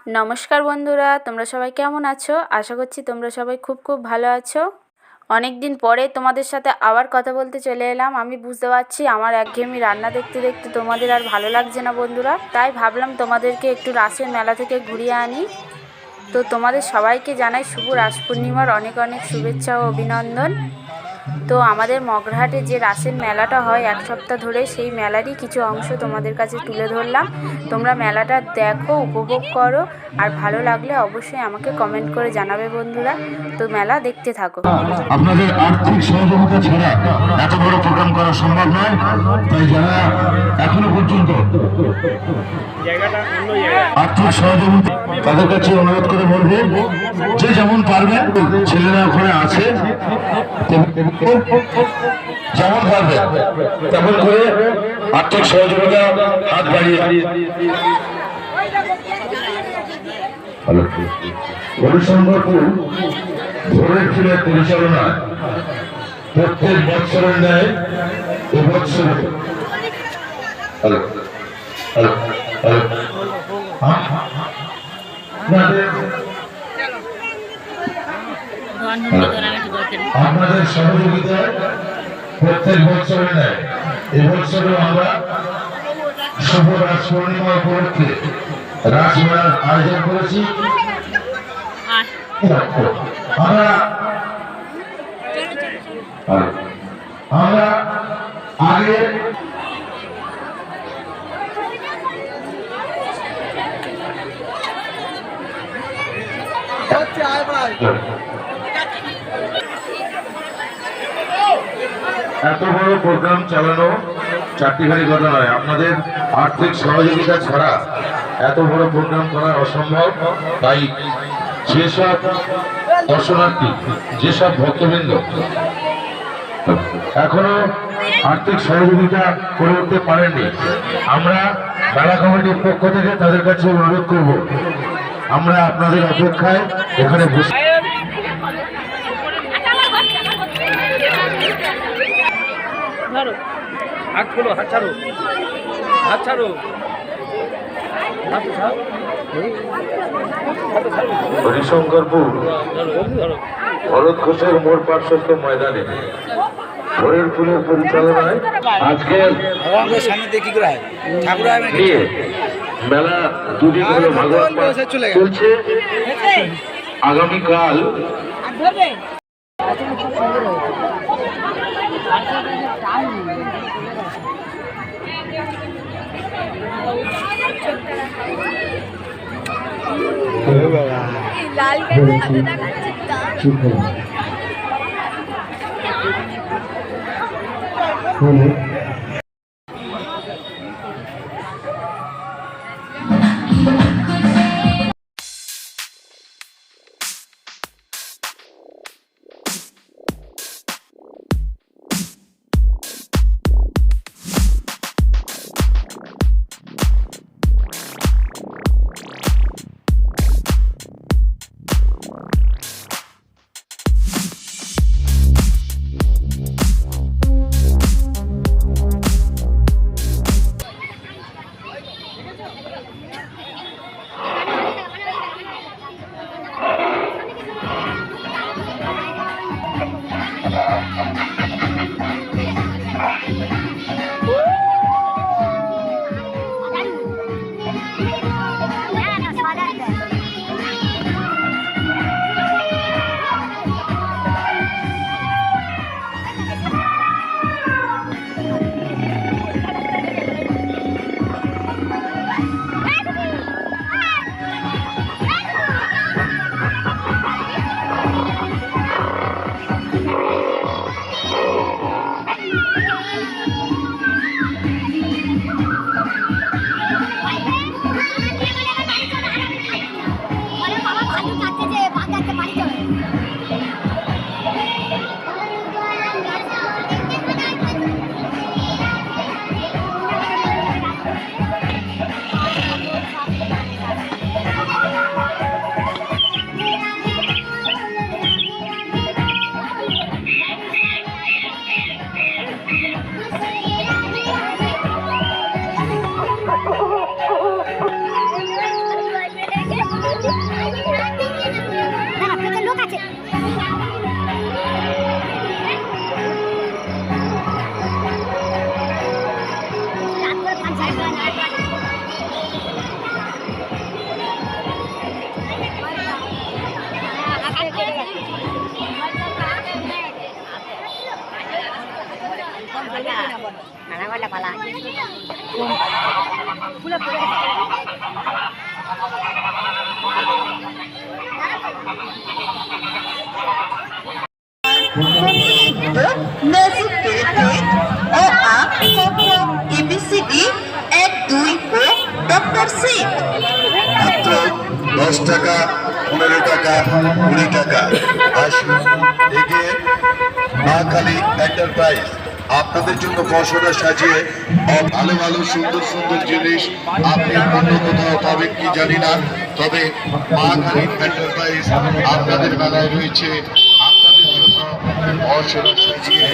নমস্কার বন্ধুরা, তোমরা সবাই কেমন আছো? আশা করছি তোমরা সবাই খুব খুব ভালো আছো। অনেক দিন পরে তোমাদের সাথে আবার কথা বলতে চলে এলাম। আমি বুঝতে পারছি আমার একঘেয়েমি রান্না দেখতে দেখতে তোমাদের আর ভালো লাগছে না বন্ধুরা, তাই ভাবলাম তোমাদেরকে একটু রাসের মেলা থেকে ঘুরিয়ে আনি। তো তোমাদের সবাইকে জানাই শুভ রাস পূর্ণিমার অনেক অনেক শুভেচ্ছা ও অভিনন্দন। তো আমাদের মগরাহাটে যে রাসের মেলাটা হয় এক সপ্তাহ ধরে, সেই মেলারই কিছু অংশ তোমাদের কাছে তুলে ধরলাম। তোমরা মেলাটা দেখো, উপভোগ করো, আর ভালো লাগলে অবশ্যই আমাকে কমেন্ট করে জানাবে বন্ধুরা। তো মেলা দেখতে থাকো। আপনাদের আর্থিক সহযোগিতা ছাড়া এত বড় প্রোগ্রাম করা সম্ভব নয়, তাই যারা এখনো পর্যন্ত আর্থিক সহযোগিতা তাদের কাছে অনুরোধ করে বলবো, যে যেমন পারবে, ছেলেরা ওখানে আছে, যেমন পারবে তেমন করে আর্থিক সহযোগিতা হাত বাড়িয়ে হরিশঙ্করপুর ভোরের ফুলের পরিচালনায় প্রত্যেক বৎসরের ন্যায় এবছর আপনাদের সহযোগিতায় প্রত্যেক বৎসরের ন্যায় এবছরও আমরা শুভ রাস পূর্ণিমা উপলক্ষে রাসমেলার আয়োজন করেছি। আমরা আগে এত বড় প্রোগ্রাম চালানো চারটিখানি কথা নয়, আপনাদের আর্থিক সহযোগিতা ছাড়া এত বড় প্রোগ্রাম করা অসম্ভব। তাই যেসব দর্শনার্থী, যেসব ভক্তবৃন্দ এখনো আর্থিক সহযোগিতা করে উঠতে পারেননি, আমরা মেলা কমিটির পক্ষ থেকে তাদের কাছে অনুরোধ করব, আমরা আপনাদের অপেক্ষায় এখানে বসে হরিশঙ্করপুর ভরত ঘোষের মোড় পার্শ্বস্থ ময়দানে ভোরের ফুলের পরিচালনায় আজকে মেলা দুদিন হলো ভাগবত চলছে। আগামীকাল লোক আছে। म्यूजिक पीरियड ओ आप ABCD 1 2 ও ডক্টর সিট মাত্র 10 টাকা 15 টাকা 20 টাকা আসুন এগিয়ে মা কালী এন্টারপ্রাইজ আপনাদের জন্য বসরা সাজিয়ে ভালো ভালো সুন্দর সুন্দর জিনিস আপনি অন্য কোথাও পাবেন কি জানি না, তবে মা কালী এন্টারপ্রাইজ আপনাদের মেলায় রয়েছে আপনাদের জন্য বসরা সাজিয়ে।